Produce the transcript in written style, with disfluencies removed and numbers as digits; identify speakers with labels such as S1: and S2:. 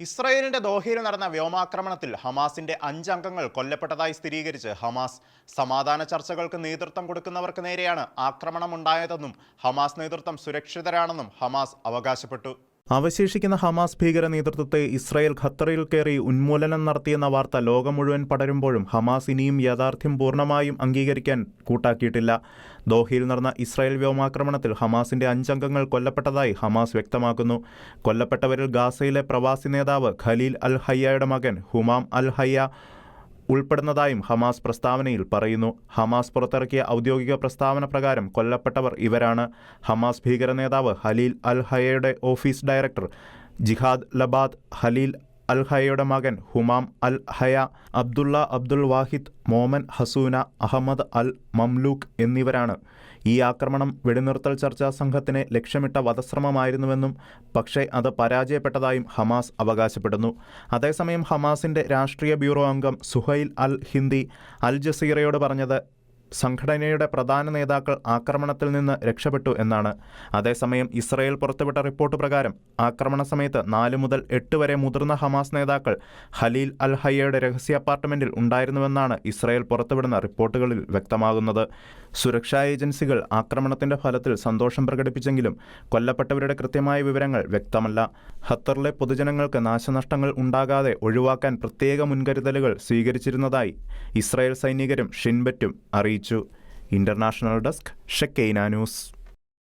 S1: ഇസ്രായേലിന്റെ ദോഹയിൽ നടന്ന വ്യോമാക്രമണത്തിൽ ഹമാസിന്റെ 5 അംഗങ്ങൾ കൊല്ലപ്പെട്ടതായി സ്ഥിരീകരിച്ച് ഹമാസ് സമാധാന ചർച്ചകൾക്ക് നേതൃത്വം കൊടുക്കുന്നവർക്ക് നേരെയാണ് ആക്രമണമുണ്ടായതെന്നും ഹമാസ് നേതൃത്വം സുരക്ഷിതരാണെന്നും ഹമാസ് അവകാശപ്പെട്ടു.
S2: അവശേഷിക്കുന്ന ഹമാസ് ഭീകര നേതൃത്വത്തെ ഇസ്രായേൽ ഖത്തറിൽ കയറി ഉന്മൂലനം നടത്തിയെന്ന വാർത്ത ലോകം മുഴുവൻ പടരുമ്പോഴും ഹമാസ് ഇനിയും യാഥാർത്ഥ്യം പൂർണ്ണമായും അംഗീകരിക്കാൻ കൂട്ടാക്കിയിട്ടില്ല. ദോഹയിൽ നടന്ന ഇസ്രായേൽ വ്യോമാക്രമണത്തിൽ ഹമാസിന്റെ 5 അംഗങ്ങൾ കൊല്ലപ്പെട്ടതായി ഹമാസ് വ്യക്തമാക്കുന്നു. കൊല്ലപ്പെട്ടവരിൽ ഗാസയിലെ പ്രവാസി നേതാവ് ഖലീൽ അൽ ഹയ്യയുടെ മകൻ ഹുമാം അൽ ഹയ്യ ഉൾപ്പെടുന്നതായും ഹമാസ് പ്രസ്താവനയിൽ പറയുന്നു. ഹമാസ് പുറത്തിറക്കിയ ഔദ്യോഗിക പ്രസ്താവന പ്രകാരം കൊല്ലപ്പെട്ടവർ ഇവരാണ്: ഹമാസ് ഭീകര നേതാവ് ഖലീൽ അൽ ഹയ്യയുടെ ഓഫീസ് ഡയറക്ടർ ജിഹാദ് ലബാദ്, ഖലീൽ അൽ ഹയ്യയുടെ മകൻ ഹുമാം അൽ ഹയ, അബ്ദുള്ള അബ്ദുൽ വാഹിദ്, മോമൻ ഹസൂന, അഹമ്മദ് അൽ മംലൂക്ക് എന്നിവരാണ്. ഈ ആക്രമണം വെടിനിർത്തൽ ചർച്ചാ സംഘത്തിനെ ലക്ഷ്യമിട്ട വധശ്രമമായിരുന്നുവെന്നും പക്ഷേ അത് പരാജയപ്പെട്ടതായും ഹമാസ് അവകാശപ്പെടുന്നു. അതേസമയം ഹമാസിന്റെ രാഷ്ട്രീയ ബ്യൂറോ അംഗം സുഹൈൽ അൽ ഹിന്ദി അൽ ജസീറയോട് പറഞ്ഞത് സംഘടനയുടെ പ്രധാന നേതാക്കൾ ആക്രമണത്തിൽ നിന്ന് രക്ഷപ്പെട്ടു എന്നാണ്. അതേസമയം ഇസ്രായേൽ പുറത്തുവിട്ട റിപ്പോർട്ട് പ്രകാരം ആക്രമണ സമയത്ത് 4 മുതൽ 8 വരെ മുതിർന്ന ഹമാസ് നേതാക്കൾ ഖലീൽ അൽ ഹയ്യയുടെ രഹസ്യ അപ്പാർട്ട്മെന്റിൽ ഉണ്ടായിരുന്നുവെന്നാണ് ഇസ്രായേൽ പുറത്തുവിടുന്ന റിപ്പോർട്ടുകളിൽ വ്യക്തമാകുന്നത്. സുരക്ഷാ ഏജൻസികൾ ആക്രമണത്തിന്റെ ഫലത്തിൽ സന്തോഷം പ്രകടിപ്പിച്ചെങ്കിലും കൊല്ലപ്പെട്ടവരുടെ കൃത്യമായ വിവരങ്ങൾ വ്യക്തമല്ല. ഖത്തറിലെ പൊതുജനങ്ങൾക്ക് നാശനഷ്ടങ്ങൾ ഉണ്ടാകാതെ ഒഴിവാക്കാൻ പ്രത്യേക മുൻകരുതലുകൾ സ്വീകരിച്ചിരുന്നതായി ഇസ്രായേൽ സൈനികരും ഷിൻബെറ്റും അറിയിച്ചു. International desk, Shekinah news.